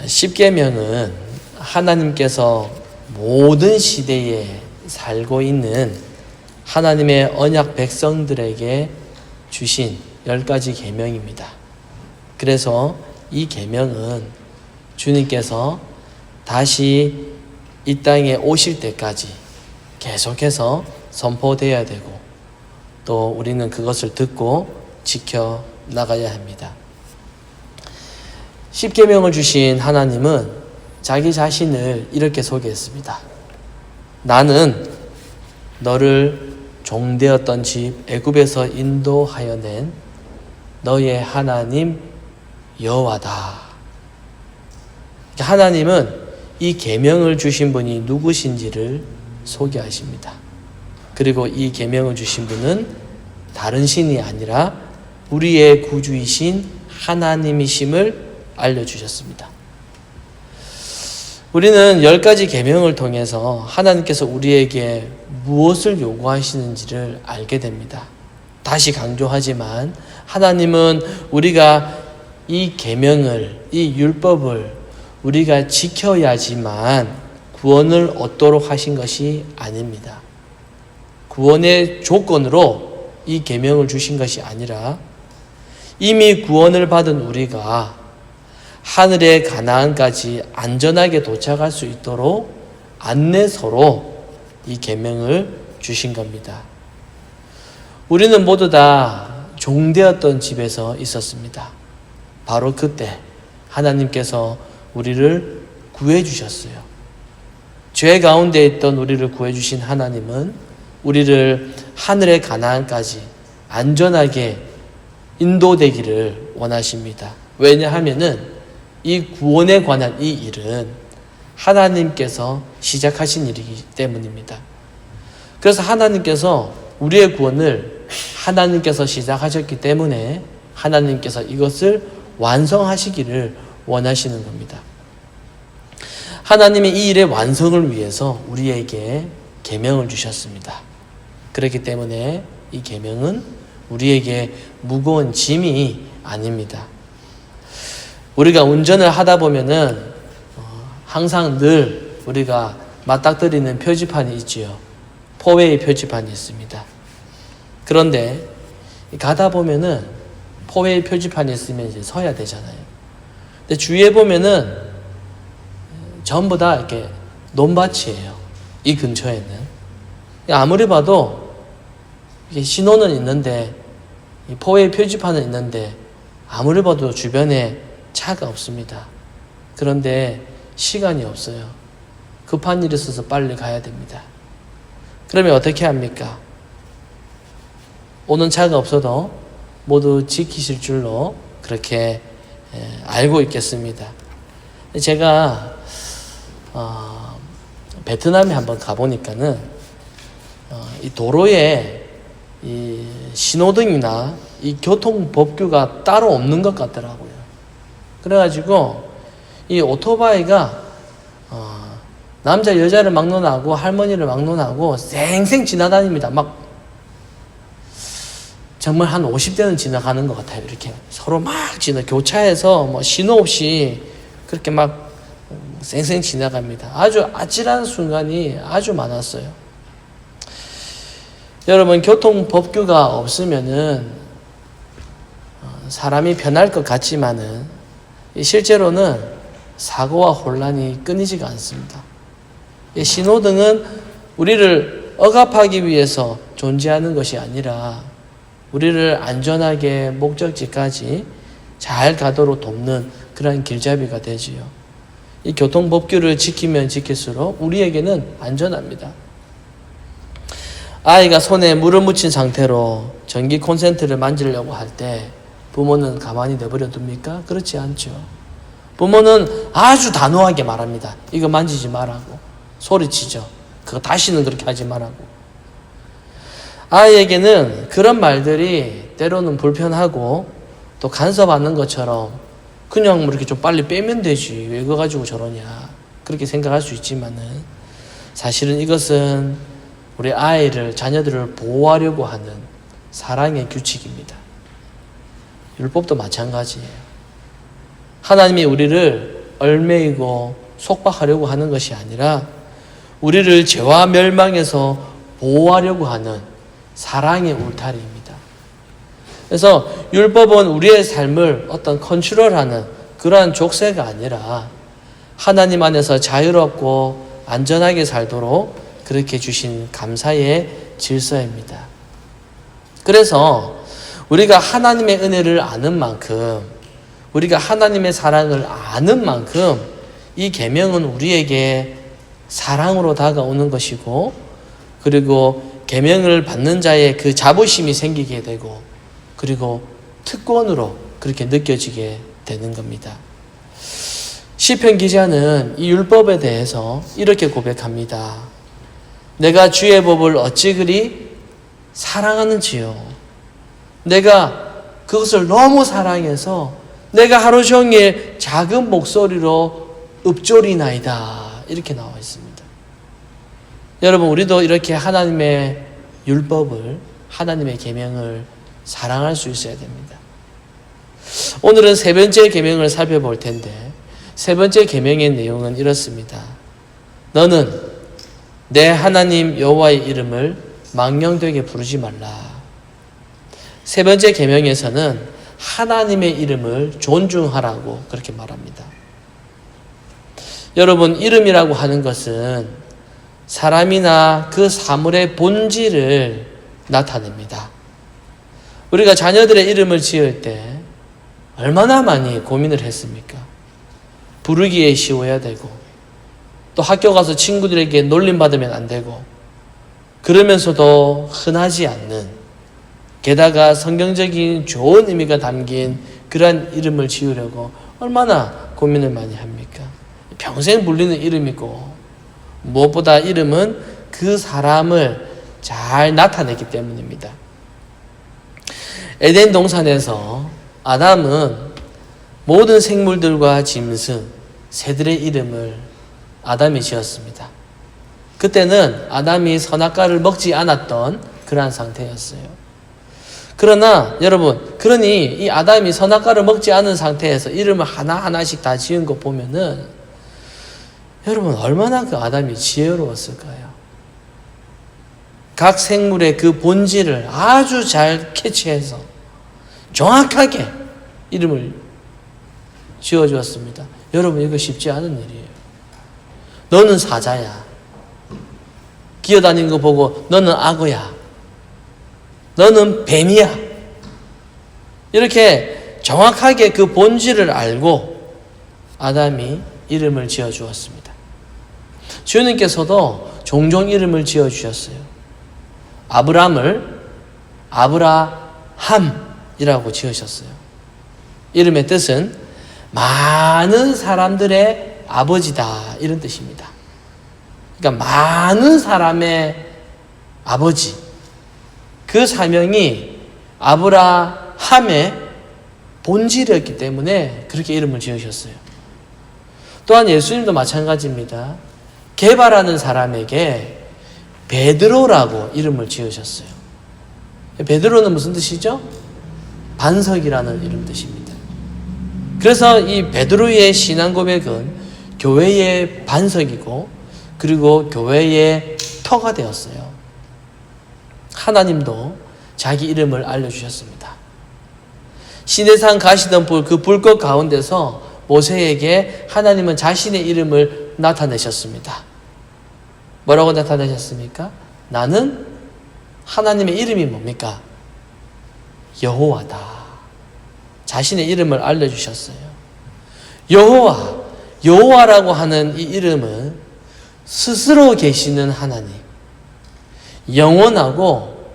십계명은 하나님께서 모든 시대에 살고 있는 하나님의 언약 백성들에게 주신 10가지 계명입니다. 그래서 이 계명은 주님께서 다시 이 땅에 오실 때까지 계속해서 선포되어야 되고 또 우리는 그것을 듣고 지켜 나가야 합니다. 십계명을 주신 하나님은 자기 자신을 이렇게 소개했습니다. 나는 너를 종되었던 집 애굽에서 인도하여 낸 너의 하나님 여호와다. 하나님은 이 계명을 주신 분이 누구신지를 소개하십니다. 그리고 이 계명을 주신 분은 다른 신이 아니라 우리의 구주이신 하나님이심을 알려주셨습니다. 우리는 10가지 계명을 통해서 하나님께서 우리에게 무엇을 요구하시는지를 알게 됩니다. 다시 강조하지만 하나님은 우리가 이 계명을, 이 율법을 우리가 지켜야지만 구원을 얻도록 하신 것이 아닙니다. 구원의 조건으로 이 계명을 주신 것이 아니라 이미 구원을 받은 우리가 하늘의 가나안까지 안전하게 도착할 수 있도록 안내서로 이 계명을 주신 겁니다. 우리는 모두 다 종되었던 집에서 있었습니다. 바로 그때 하나님께서 우리를 구해 주셨어요. 죄 가운데 있던 우리를 구해 주신 하나님은 우리를 하늘의 가나안까지 안전하게 인도되기를 원하십니다. 왜냐하면은 이 구원에 관한 이 일은 하나님께서 시작하신 일이기 때문입니다. 그래서 하나님께서 우리의 구원을 하나님께서 시작하셨기 때문에 하나님께서 이것을 완성하시기를 원하시는 겁니다. 하나님이 이 일의 완성을 위해서 우리에게 계명을 주셨습니다. 그렇기 때문에 이 계명은 우리에게 무거운 짐이 아닙니다. 우리가 운전을 하다 보면은 항상 늘 우리가 맞닥뜨리는 표지판이 있지요. 포웨이 표지판이 있습니다. 그런데 가다 보면은 포웨이 표지판이 있으면 이제 서야 되잖아요. 근데 주위에 보면은 전부 다 이렇게 논밭이에요. 이 근처에는. 아무리 봐도 신호는 있는데, 포웨이 표지판은 있는데, 아무리 봐도 주변에 차가 없습니다. 그런데 시간이 없어요. 급한 일이 있어서 빨리 가야 됩니다. 그러면 어떻게 합니까? 오는 차가 없어도 모두 지키실 줄로 그렇게 알고 있겠습니다. 제가 베트남에 한번 가보니까는 이 도로에 이 신호등이나 이 교통법규가 따로 없는 것 같더라고요. 그래가지고 이 오토바이가 남자 여자를 막론하고 할머니를 막론하고 쌩쌩 지나다닙니다. 막 정말 한 50대는 지나가는 것 같아요. 이렇게 서로 막 교차해서 뭐 신호 없이 그렇게 막 쌩쌩 지나갑니다. 아주 아찔한 순간이 아주 많았어요. 여러분, 교통법규가 없으면은 사람이 변할 것 같지만은 실제로는 사고와 혼란이 끊이지가 않습니다. 신호등은 우리를 억압하기 위해서 존재하는 것이 아니라 우리를 안전하게 목적지까지 잘 가도록 돕는 그런 길잡이가 되지요. 이 교통법규를 지키면 지킬수록 우리에게는 안전합니다. 아이가 손에 물을 묻힌 상태로 전기 콘센트를 만지려고 할 때 부모는 가만히 내버려 둡니까? 그렇지 않죠. 부모는 아주 단호하게 말합니다. 이거 만지지 말라고. 소리치죠. 그거 다시는 그렇게 하지 말라고. 아이에게는 그런 말들이 때로는 불편하고 또 간섭하는 것처럼 그냥 뭐 이렇게 좀 빨리 빼면 되지. 왜 그거 가지고 저러냐. 그렇게 생각할 수 있지만은 사실은 이것은 우리 아이를, 자녀들을 보호하려고 하는 사랑의 규칙입니다. 율법도 마찬가지예요. 하나님이 우리를 얽매이고 속박하려고 하는 것이 아니라 우리를 죄와 멸망에서 보호하려고 하는 사랑의 울타리입니다. 그래서 율법은 우리의 삶을 어떤 컨트롤하는 그러한 족쇄가 아니라 하나님 안에서 자유롭고 안전하게 살도록 그렇게 주신 감사의 질서입니다. 그래서 우리가 하나님의 은혜를 아는 만큼, 우리가 하나님의 사랑을 아는 만큼 이 계명은 우리에게 사랑으로 다가오는 것이고, 그리고 계명을 받는 자의 그 자부심이 생기게 되고, 그리고 특권으로 그렇게 느껴지게 되는 겁니다. 시편 기자는 이 율법에 대해서 이렇게 고백합니다. 내가 주의 법을 어찌 그리 사랑하는지요. 내가 그것을 너무 사랑해서 내가 하루 종일 작은 목소리로 읊조리나이다. 이렇게 나와 있습니다. 여러분, 우리도 이렇게 하나님의 율법을, 하나님의 계명을 사랑할 수 있어야 됩니다. 오늘은 세 번째 계명을 살펴볼 텐데, 세 번째 계명의 내용은 이렇습니다. 너는 내 하나님 여호와의 이름을 망령되게 부르지 말라. 세 번째 계명에서는 하나님의 이름을 존중하라고 그렇게 말합니다. 여러분, 이름이라고 하는 것은 사람이나 그 사물의 본질을 나타냅니다. 우리가 자녀들의 이름을 지을 때 얼마나 많이 고민을 했습니까? 부르기에 쉬워야 되고, 또 학교 가서 친구들에게 놀림받으면 안 되고, 그러면서도 흔하지 않는, 게다가 성경적인 좋은 의미가 담긴 그러한 이름을 지으려고 얼마나 고민을 많이 합니까? 평생 불리는 이름이고, 무엇보다 이름은 그 사람을 잘 나타내기 때문입니다. 에덴 동산에서 아담은 모든 생물들과 짐승, 새들의 이름을 아담이 지었습니다. 그때는 아담이 선악과를 먹지 않았던 그러한 상태였어요. 그러나 여러분, 그러니 이 아담이 선악과를 먹지 않은 상태에서 이름을 하나하나씩 다 지은 거 보면은 여러분, 얼마나 그 아담이 지혜로웠을까요? 각 생물의 그 본질을 아주 잘 캐치해서 정확하게 이름을 지어주었습니다. 여러분, 이거 쉽지 않은 일이에요. 너는 사자야. 기어다니는 거 보고 너는 악어야. 너는 뱀이야. 이렇게 정확하게 그 본질을 알고 아담이 이름을 지어주었습니다. 주님께서도 종종 이름을 지어주셨어요. 아브람을 아브라함이라고 지으셨어요. 이름의 뜻은 많은 사람들의 아버지다, 이런 뜻입니다. 그러니까 많은 사람의 아버지, 그 사명이 아브라함의 본질이었기 때문에 그렇게 이름을 지으셨어요. 또한 예수님도 마찬가지입니다. 게바라는 사람에게 베드로라고 이름을 지으셨어요. 베드로는 무슨 뜻이죠? 반석이라는 이름 뜻입니다. 그래서 이 베드로의 신앙 고백은 교회의 반석이고, 그리고 교회의 터가 되었어요. 하나님도 자기 이름을 알려주셨습니다. 시내산 가시던 불, 그 불꽃 가운데서 모세에게 하나님은 자신의 이름을 나타내셨습니다. 뭐라고 나타내셨습니까? 나는, 하나님의 이름이 뭡니까? 여호와다. 자신의 이름을 알려주셨어요. 여호와라고 하는 이 이름은 스스로 계시는 하나님, 영원하고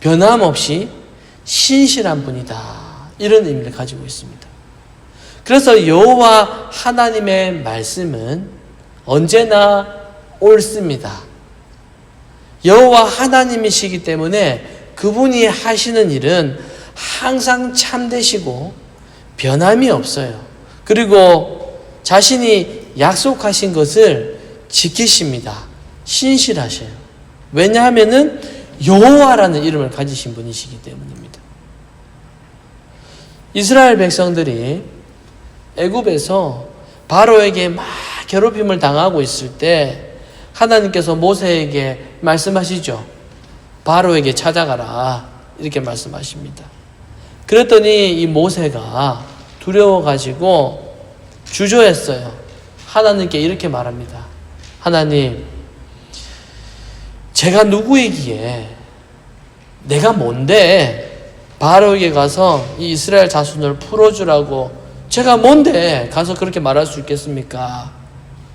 변함없이 신실한 분이다, 이런 의미를 가지고 있습니다. 그래서 여호와 하나님의 말씀은 언제나 옳습니다. 여호와 하나님이시기 때문에 그분이 하시는 일은 항상 참되시고 변함이 없어요. 그리고 자신이 약속하신 것을 지키십니다. 신실하셔요. 왜냐하면은 여호와라는 이름을 가지신 분이시기 때문입니다. 이스라엘 백성들이 애굽에서 바로에게 막 괴롭힘을 당하고 있을 때 하나님께서 모세에게 말씀하시죠. 바로에게 찾아가라. 이렇게 말씀하십니다. 그랬더니 이 모세가 두려워가지고 주저했어요. 하나님께 이렇게 말합니다. 하나님, 제가 누구이기에, 내가 뭔데 바로에게 가서 이 이스라엘 자손을 풀어주라고, 제가 뭔데 가서 그렇게 말할 수 있겠습니까?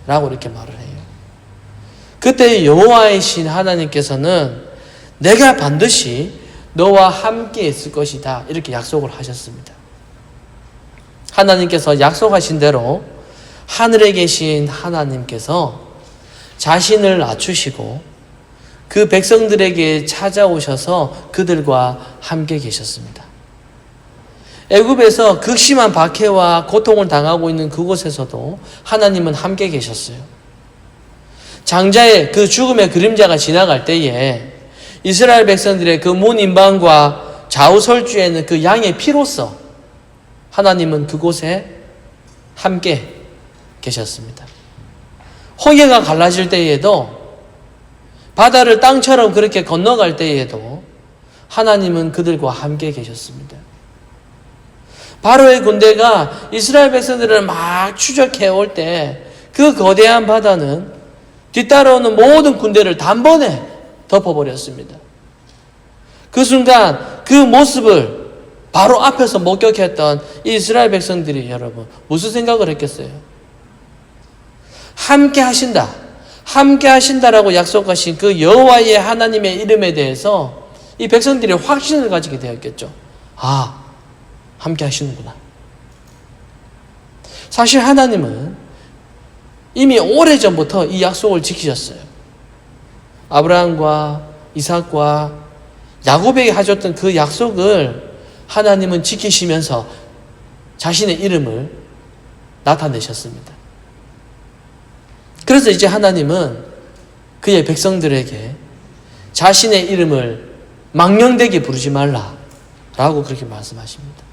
라고 이렇게 말을 해요. 그때 여호와의 신 하나님께서는 내가 반드시 너와 함께 있을 것이다, 이렇게 약속을 하셨습니다. 하나님께서 약속하신 대로 하늘에 계신 하나님께서 자신을 낮추시고 그 백성들에게 찾아오셔서 그들과 함께 계셨습니다. 애굽에서 극심한 박해와 고통을 당하고 있는 그곳에서도 하나님은 함께 계셨어요. 장자의 그 죽음의 그림자가 지나갈 때에 이스라엘 백성들의 그 문인방과 좌우설주에는 그 양의 피로써 하나님은 그곳에 함께 계셨습니다. 홍해가 갈라질 때에도, 바다를 땅처럼 그렇게 건너갈 때에도 하나님은 그들과 함께 계셨습니다. 바로의 군대가 이스라엘 백성들을 막 추적해 올 때 그 거대한 바다는 뒤따라오는 모든 군대를 단번에 덮어버렸습니다. 그 순간 그 모습을 바로 앞에서 목격했던 이스라엘 백성들이 여러분 무슨 생각을 했겠어요? 함께 하신다, 함께 하신다라고 약속하신 그 여호와의 하나님의 이름에 대해서 이 백성들이 확신을 가지게 되었겠죠. 아, 함께 하시는구나. 사실 하나님은 이미 오래전부터 이 약속을 지키셨어요. 아브라함과 이삭과 야곱에게 하셨던 그 약속을 하나님은 지키시면서 자신의 이름을 나타내셨습니다. 그래서 이제 하나님은 그의 백성들에게 자신의 이름을 망령되게 부르지 말라라고 그렇게 말씀하십니다.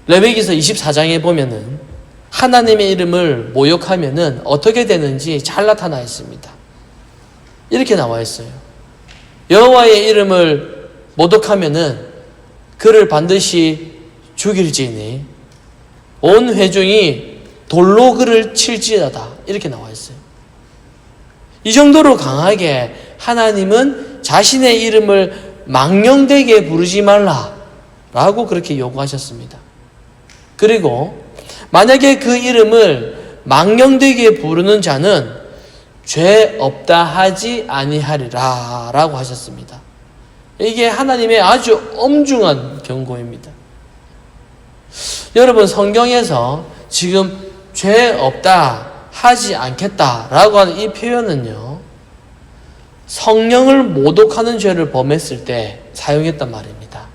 레위기서 24장에 보면은 하나님의 이름을 모욕하면은 어떻게 되는지 잘 나타나 있습니다. 이렇게 나와 있어요. 여호와의 이름을 모독하면은 그를 반드시 죽일지니 온 회중이 돌로 그를 칠지어다, 이렇게 나와 있어요. 이 정도로 강하게 하나님은 자신의 이름을 망령되게 부르지 말라라고 그렇게 요구하셨습니다. 그리고 만약에 그 이름을 망령되게 부르는 자는 죄 없다 하지 아니하리라 라고 하셨습니다. 이게 하나님의 아주 엄중한 경고입니다. 여러분, 성경에서 지금 죄 없다 하지 않겠다라고 하는 이 표현은요, 성령을 모독하는 죄를 범했을 때 사용했단 말입니다.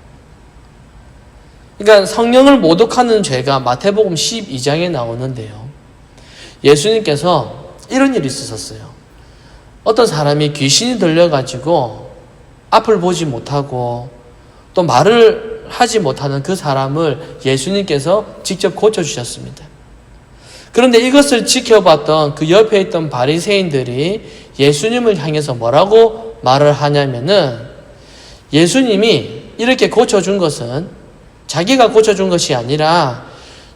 그러니까 성령을 모독하는 죄가 마태복음 12장에 나오는데요, 예수님께서 이런 일이 있으셨어요. 어떤 사람이 귀신이 들려가지고 앞을 보지 못하고 또 말을 하지 못하는 그 사람을 예수님께서 직접 고쳐주셨습니다. 그런데 이것을 지켜봤던 그 옆에 있던 바리새인들이 예수님을 향해서 뭐라고 말을 하냐면은, 예수님이 이렇게 고쳐준 것은 자기가 고쳐준 것이 아니라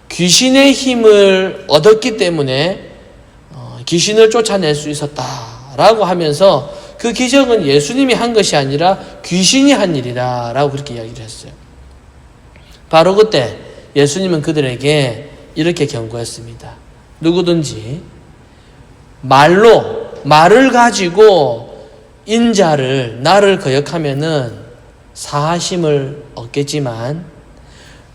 귀신의 힘을 얻었기 때문에 귀신을 쫓아낼 수 있었다라고 하면서 그 기적은 예수님이 한 것이 아니라 귀신이 한 일이다 라고 그렇게 이야기를 했어요. 바로 그때 예수님은 그들에게 이렇게 경고했습니다. 누구든지 말을 가지고 인자를, 나를 거역하면은 사하심을 얻겠지만,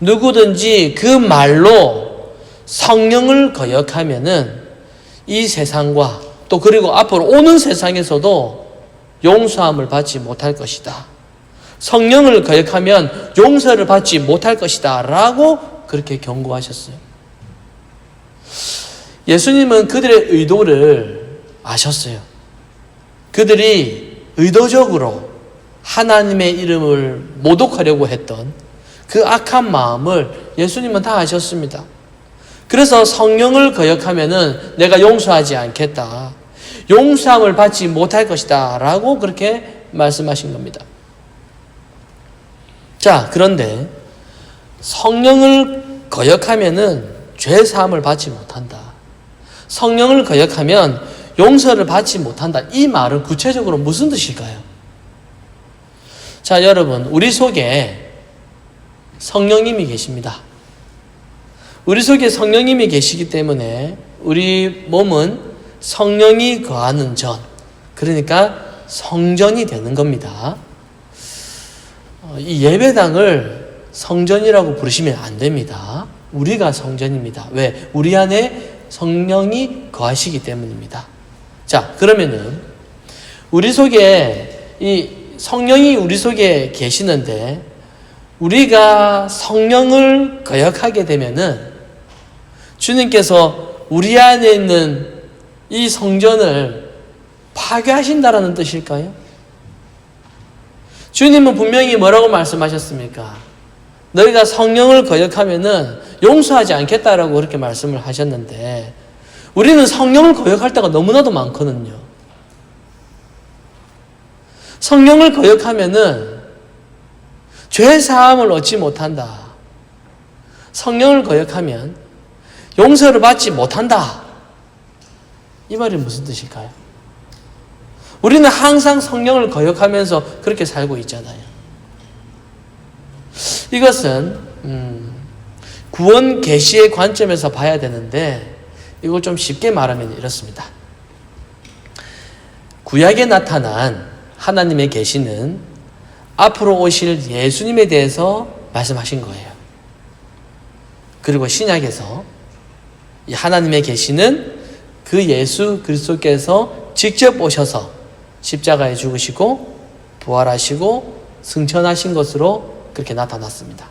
누구든지 그 말로 성령을 거역하면은 이 세상과 또 그리고 앞으로 오는 세상에서도 용서함을 받지 못할 것이다. 성령을 거역하면 용서를 받지 못할 것이다 라고 그렇게 경고하셨어요. 예수님은 그들의 의도를 아셨어요. 그들이 의도적으로 하나님의 이름을 모독하려고 했던 그 악한 마음을 예수님은 다 아셨습니다. 그래서 성령을 거역하면은 내가 용서하지 않겠다. 용서함을 받지 못할 것이다. 라고 그렇게 말씀하신 겁니다. 자, 그런데 성령을 거역하면은 죄 사함을 받지 못한다. 성령을 거역하면 용서를 받지 못한다. 이 말은 구체적으로 무슨 뜻일까요? 자, 여러분, 우리 속에 성령님이 계십니다. 우리 속에 성령님이 계시기 때문에 우리 몸은 성령이 거하는 전, 그러니까 성전이 되는 겁니다. 이 예배당을 성전이라고 부르시면 안 됩니다. 우리가 성전입니다. 왜? 우리 안에 성령이 거하시기 때문입니다. 자, 그러면은 우리 속에 이 성령이 우리 속에 계시는데 우리가 성령을 거역하게 되면은 주님께서 우리 안에 있는 이 성전을 파괴하신다라는 뜻일까요? 주님은 분명히 뭐라고 말씀하셨습니까? 너희가 성령을 거역하면은 용서하지 않겠다라고 그렇게 말씀을 하셨는데 우리는 성령을 거역할 때가 너무나도 많거든요. 성령을 거역하면은 죄 사함을 얻지 못한다. 성령을 거역하면 용서를 받지 못한다. 이 말이 무슨 뜻일까요? 우리는 항상 성령을 거역하면서 그렇게 살고 있잖아요. 이것은 구원 계시의 관점에서 봐야 되는데 이걸 좀 쉽게 말하면 이렇습니다. 구약에 나타난 하나님의 계시는 앞으로 오실 예수님에 대해서 말씀하신 거예요. 그리고 신약에서 이 하나님의 계시는 그 예수 그리스도께서 직접 오셔서 십자가에 죽으시고 부활하시고 승천하신 것으로 그렇게 나타났습니다.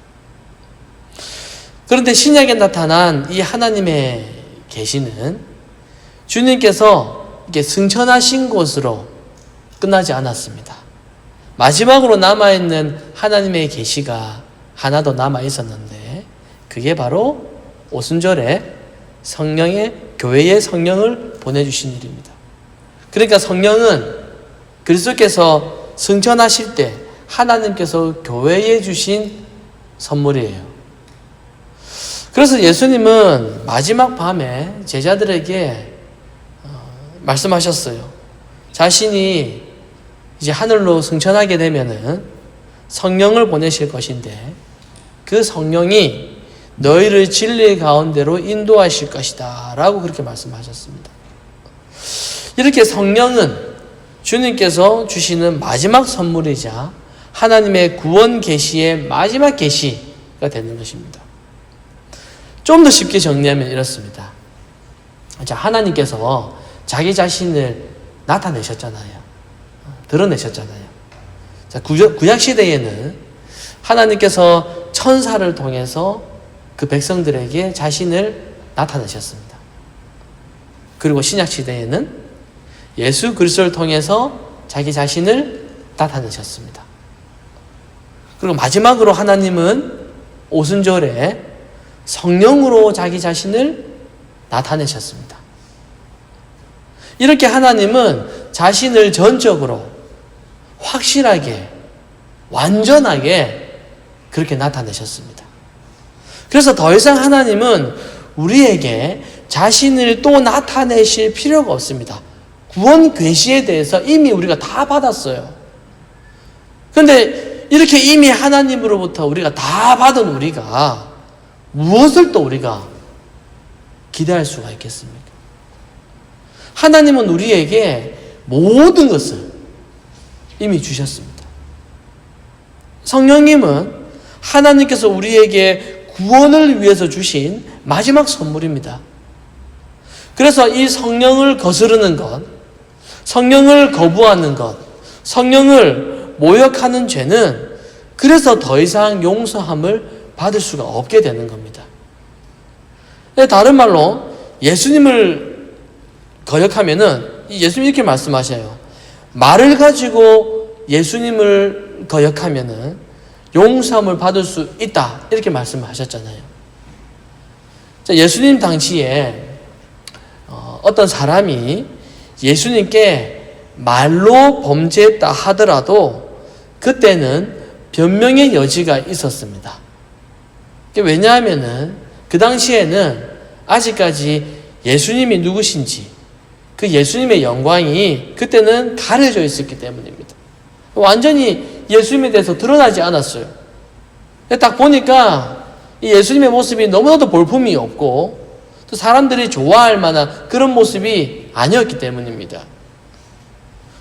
그런데 신약에 나타난 이 하나님의 계시는 주님께서 이렇게 승천하신 것으로 끝나지 않았습니다. 마지막으로 남아있는 하나님의 계시가 하나 더 남아있었는데 그게 바로 오순절에 성령의 교회의 성령을 보내주신 일입니다. 그러니까 성령은 그리스도께서 승천하실 때 하나님께서 교회에 주신 선물이에요. 그래서 예수님은 마지막 밤에 제자들에게 말씀하셨어요. 자신이 이제 하늘로 승천하게 되면은 성령을 보내실 것인데 그 성령이 너희를 진리 가운데로 인도하실 것이다 라고 그렇게 말씀하셨습니다. 이렇게 성령은 주님께서 주시는 마지막 선물이자 하나님의 구원 계시의 마지막 계시가 되는 것입니다. 좀 더 쉽게 정리하면 이렇습니다. 자, 하나님께서 자기 자신을 나타내셨잖아요. 드러내셨잖아요. 자, 구약 시대에는 하나님께서 천사를 통해서 그 백성들에게 자신을 나타내셨습니다. 그리고 신약 시대에는 예수 그리스도를 통해서 자기 자신을 나타내셨습니다. 그리고 마지막으로 하나님은 오순절에 성령으로 자기 자신을 나타내셨습니다. 이렇게 하나님은 자신을 전적으로 확실하게 완전하게 그렇게 나타내셨습니다. 그래서 더 이상 하나님은 우리에게 자신을 또 나타내실 필요가 없습니다. 구원 계시에 대해서 이미 우리가 다 받았어요. 그런데 이렇게 이미 하나님으로부터 우리가 다 받은 우리가 무엇을 또 우리가 기대할 수가 있겠습니까? 하나님은 우리에게 모든 것을 이미 주셨습니다. 성령님은 하나님께서 우리에게 구원을 위해서 주신 마지막 선물입니다. 그래서 이 성령을 거스르는 것, 성령을 거부하는 것, 성령을 모욕하는 죄는 그래서 더 이상 용서함을 받을 수가 없게 되는 겁니다. 다른 말로 예수님을 거역하면은 예수님 이렇게 말씀하셔요. 말을 가지고 예수님을 거역하면은 용서함을 받을 수 있다 이렇게 말씀하셨잖아요. 자, 예수님 당시에 어떤 사람이 예수님께 말로 범죄했다 하더라도 그때는 변명의 여지가 있었습니다. 왜냐하면은 그 당시에는 아직까지 예수님이 누구신지 그 예수님의 영광이 그때는 가려져 있었기 때문입니다. 완전히 예수님에 대해서 드러나지 않았어요. 딱 보니까 이 예수님의 모습이 너무나도 볼품이 없고 또 사람들이 좋아할 만한 그런 모습이 아니었기 때문입니다.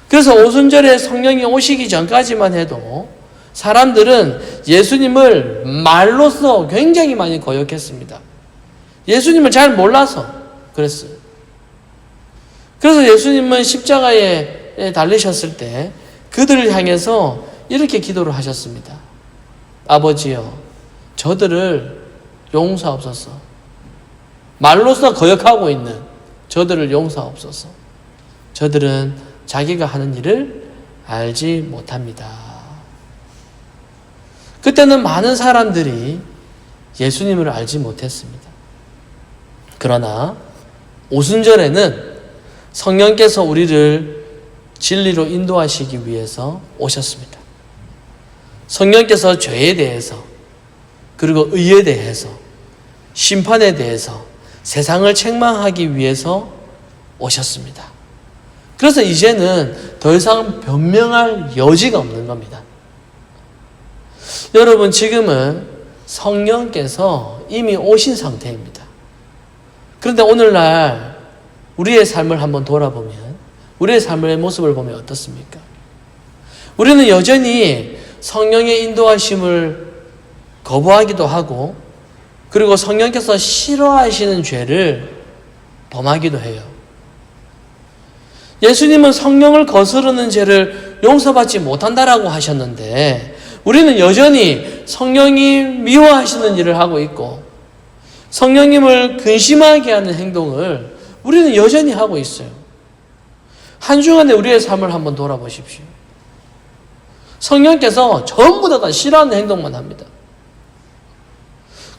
그래서 오순절에 성령이 오시기 전까지만 해도 사람들은 예수님을 말로써 굉장히 많이 거역했습니다. 예수님을 잘 몰라서 그랬어요. 그래서 예수님은 십자가에 달리셨을 때 그들을 향해서 이렇게 기도를 하셨습니다. 아버지여, 저들을 용서하옵소서. 말로써 거역하고 있는 저들을 용서하옵소서. 저들은 자기가 하는 일을 알지 못합니다. 그때는 많은 사람들이 예수님을 알지 못했습니다. 그러나 오순절에는 성령께서 우리를 진리로 인도하시기 위해서 오셨습니다. 성령께서 죄에 대해서 그리고 의에 대해서 심판에 대해서 세상을 책망하기 위해서 오셨습니다. 그래서 이제는 더 이상 변명할 여지가 없는 겁니다. 여러분, 지금은 성령께서 이미 오신 상태입니다. 그런데 오늘날 우리의 삶을 한번 돌아보면 우리의 삶의 모습을 보면 어떻습니까? 우리는 여전히 성령의 인도하심을 거부하기도 하고 그리고 성령께서 싫어하시는 죄를 범하기도 해요. 예수님은 성령을 거스르는 죄를 용서받지 못한다라고 하셨는데 우리는 여전히 성령이 미워하시는 일을 하고 있고 성령님을 근심하게 하는 행동을 우리는 여전히 하고 있어요. 한 주간에 우리의 삶을 한번 돌아보십시오. 성령께서 전부 다 싫어하는 행동만 합니다.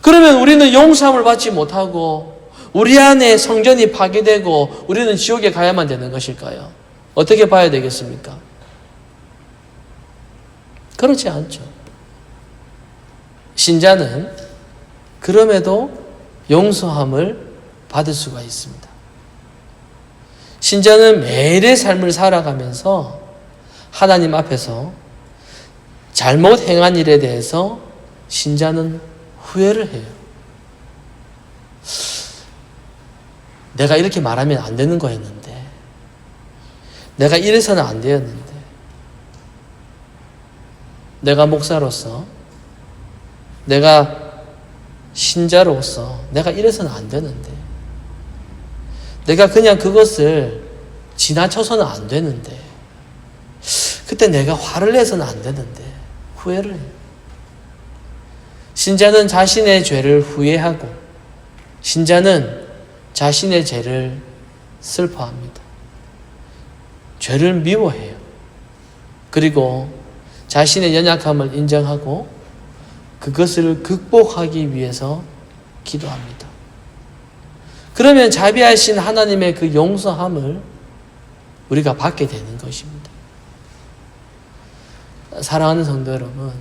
그러면 우리는 용서함을 받지 못하고 우리 안에 성전이 파괴되고 우리는 지옥에 가야만 되는 것일까요? 어떻게 봐야 되겠습니까? 그렇지 않죠. 신자는 그럼에도 용서함을 받을 수가 있습니다. 신자는 매일의 삶을 살아가면서 하나님 앞에서 잘못 행한 일에 대해서 신자는 후회를 해요. 내가 이렇게 말하면 안 되는 거였는데, 내가 이래서는 안 되었는데, 내가 목사로서, 내가 신자로서 내가 이래서는 안 되는데, 내가 그냥 그것을 지나쳐서는 안 되는데, 그때 내가 화를 내서는 안 되는데 후회를 해요. 신자는 자신의 죄를 후회하고 신자는 자신의 죄를 슬퍼합니다. 죄를 미워해요. 그리고 자신의 연약함을 인정하고 그것을 극복하기 위해서 기도합니다. 그러면 자비하신 하나님의 그 용서함을 우리가 받게 되는 것입니다. 사랑하는 성도 여러분,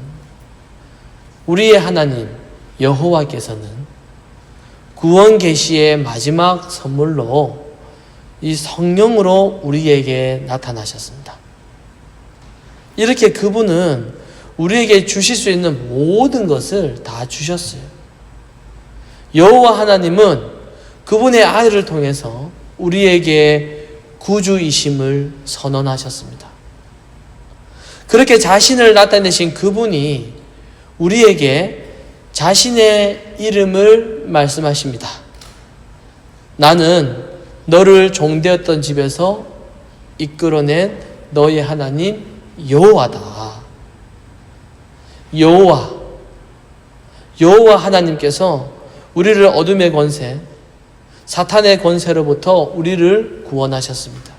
우리의 하나님 여호와께서는 구원 계시의 마지막 선물로 이 성령으로 우리에게 나타나셨습니다. 이렇게 그분은 우리에게 주실 수 있는 모든 것을 다 주셨어요. 여호와 하나님은 그분의 아들을 통해서 우리에게 구주이심을 선언하셨습니다. 그렇게 자신을 나타내신 그분이 우리에게 자신의 이름을 말씀하십니다. 나는 너를 종되었던 집에서 이끌어낸 너의 하나님 여호와다. 여호와 하나님께서 우리를 어둠의 권세, 사탄의 권세로부터 우리를 구원하셨습니다.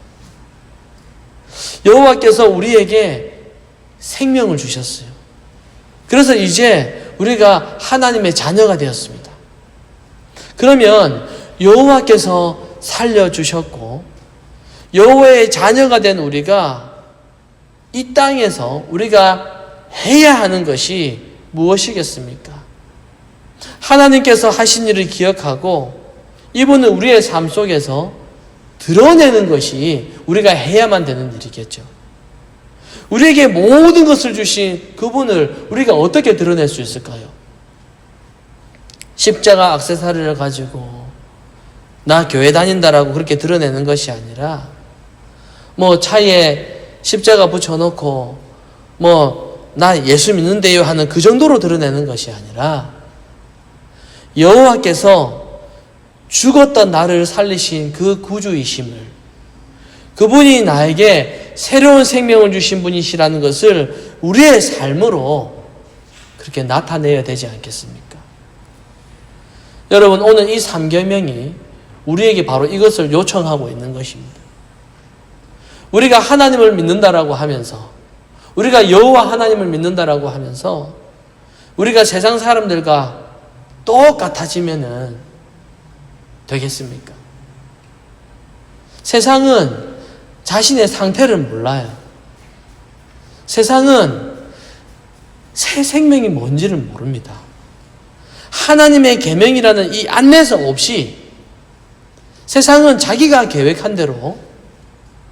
여호와께서 우리에게 생명을 주셨어요. 그래서 이제 우리가 하나님의 자녀가 되었습니다. 그러면 여호와께서 살려주셨고 여호와의 자녀가 된 우리가 이 땅에서 우리가 해야 하는 것이 무엇이겠습니까? 하나님께서 하신 일을 기억하고 이분은 우리의 삶 속에서 드러내는 것이 우리가 해야만 되는 일이겠죠. 우리에게 모든 것을 주신 그분을 우리가 어떻게 드러낼 수 있을까요? 십자가 액세서리를 가지고 나 교회 다닌다라고 그렇게 드러내는 것이 아니라 차에 십자가 붙여놓고 나 예수 믿는데요 하는 그 정도로 드러내는 것이 아니라 여호와께서 죽었던 나를 살리신 그 구주이심을, 그분이 나에게 새로운 생명을 주신 분이시라는 것을 우리의 삶으로 그렇게 나타내야 되지 않겠습니까? 여러분, 오늘 이 3계명이 우리에게 바로 이것을 요청하고 있는 것입니다. 우리가 하나님을 믿는다라고 하면서, 우리가 여호와 하나님을 믿는다라고 하면서 우리가 세상 사람들과 똑같아지면은 되겠습니까? 세상은 자신의 상태를 몰라요. 세상은 새 생명이 뭔지를 모릅니다. 하나님의 계명이라는 이 안내서 없이 세상은 자기가 계획한 대로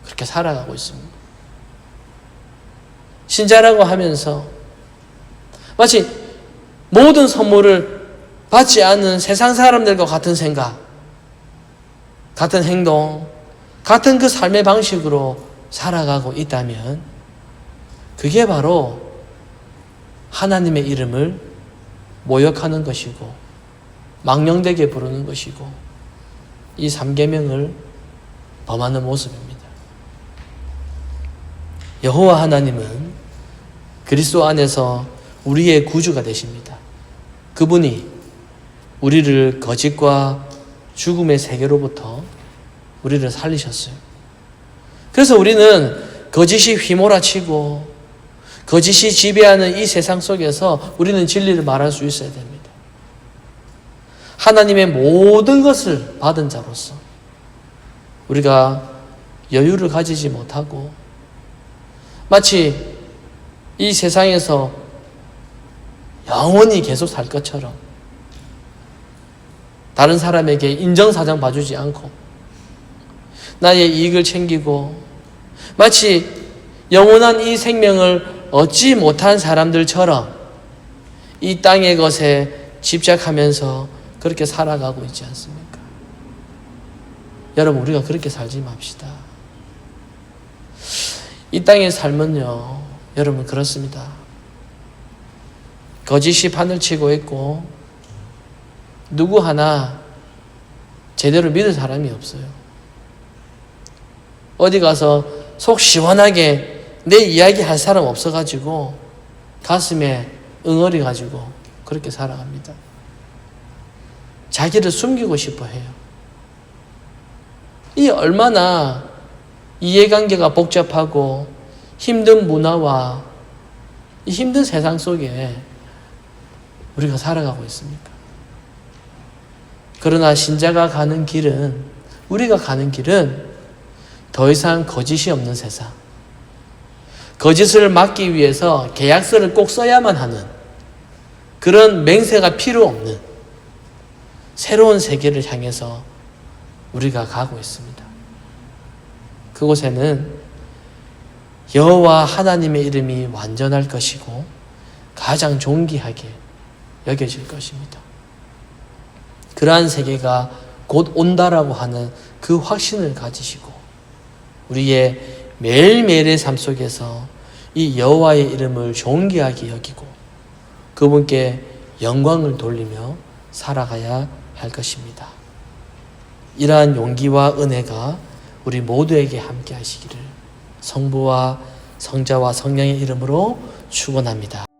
그렇게 살아가고 있습니다. 신자라고 하면서 마치 모든 선물을 받지 않는 세상 사람들과 같은 생각, 같은 행동, 같은 그 삶의 방식으로 살아가고 있다면 그게 바로 하나님의 이름을 모욕하는 것이고 망령되게 부르는 것이고 이 3계명을 범하는 모습입니다. 여호와 하나님은 그리스도 안에서 우리의 구주가 되십니다. 그분이 우리를 거짓과 죽음의 세계로부터 우리를 살리셨어요. 그래서 우리는 거짓이 휘몰아치고 거짓이 지배하는 이 세상 속에서 우리는 진리를 말할 수 있어야 됩니다. 하나님의 모든 것을 받은 자로서 우리가 여유를 가지지 못하고 마치 이 세상에서 영원히 계속 살 것처럼 다른 사람에게 인정사정 봐주지 않고 나의 이익을 챙기고 마치 영원한 이 생명을 얻지 못한 사람들처럼 이 땅의 것에 집착하면서 그렇게 살아가고 있지 않습니까? 여러분, 우리가 그렇게 살지 맙시다. 이 땅의 삶은요, 여러분 그렇습니다. 거짓이 판을 치고 있고 누구 하나 제대로 믿을 사람이 없어요. 어디 가서 속 시원하게 내 이야기 할 사람 없어가지고 가슴에 응어리 가지고 그렇게 살아갑니다. 자기를 숨기고 싶어 해요. 이 얼마나 이해관계가 복잡하고 힘든 문화와 이 힘든 세상 속에 우리가 살아가고 있습니까? 그러나 신자가 가는 길은, 우리가 가는 길은 더 이상 거짓이 없는 세상, 거짓을 막기 위해서 계약서를 꼭 써야만 하는 그런 맹세가 필요 없는 새로운 세계를 향해서 우리가 가고 있습니다. 그곳에는 여호와 하나님의 이름이 완전할 것이고 가장 존귀하게 여겨질 것입니다. 그러한 세계가 곧 온다라고 하는 그 확신을 가지시고 우리의 매일매일의 삶 속에서 이 여호와의 이름을 존귀하게 여기고 그분께 영광을 돌리며 살아가야 할 것입니다. 이러한 용기와 은혜가 우리 모두에게 함께 하시기를 성부와 성자와 성령의 이름으로 축원합니다.